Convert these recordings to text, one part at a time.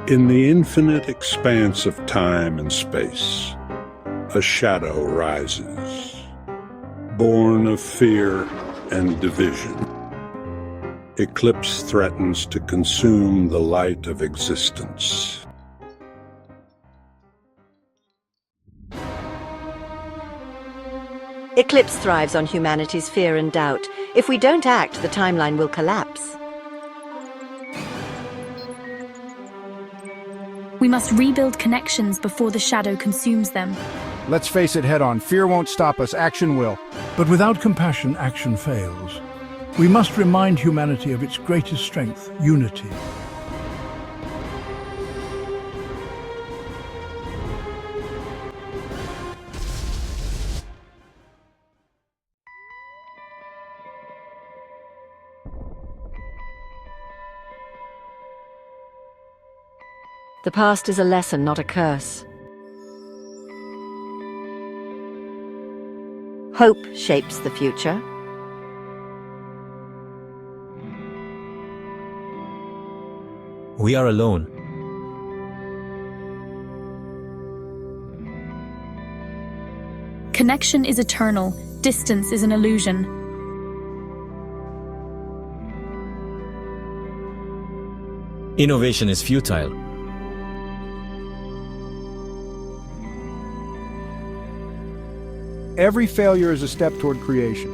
In the infinite expanse of time and space, a shadow rises, born of fear and division. Eclipse threatens to consume the light of existence. Eclipse thrives on humanity's fear and doubt. If we don't act, the timeline will collapse. We must rebuild connections before the shadow consumes them. Let's face it head-on. Fear won't stop us, action will. But without compassion, action fails. We must remind humanity of its greatest strength, unity. The past is a lesson, not a curse. Hope shapes the future. We are alone. Connection is eternal. Distance is an illusion. Innovation is futile. Every failure is a step toward creation.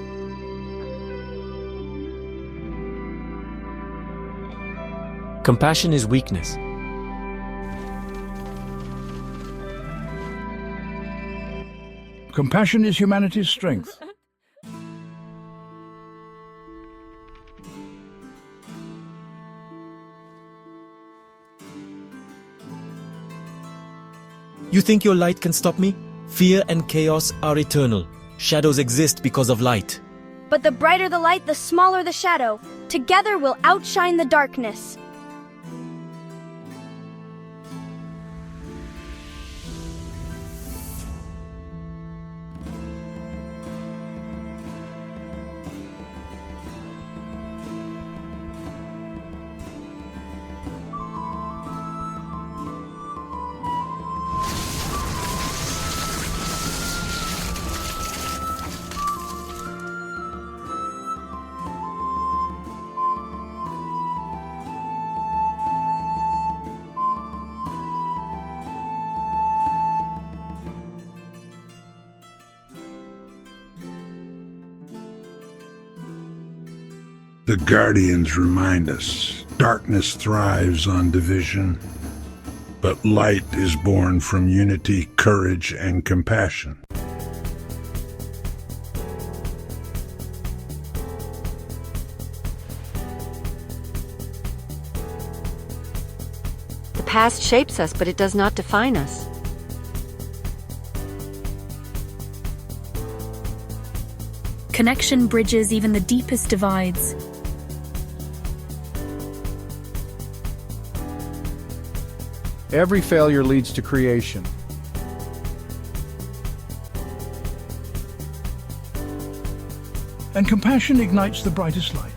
Compassion is weakness. Compassion is humanity's strength. You think your light can stop me? Fear and chaos are eternal. Shadows exist because of light. But the brighter the light, the smaller the shadow. Together we'll outshine the darkness. The Guardians remind us, darkness thrives on division, but light is born from unity, courage, and compassion. The past shapes us, but it does not define us. Connection bridges even the deepest divides. Every failure leads to creation. And compassion ignites the brightest light.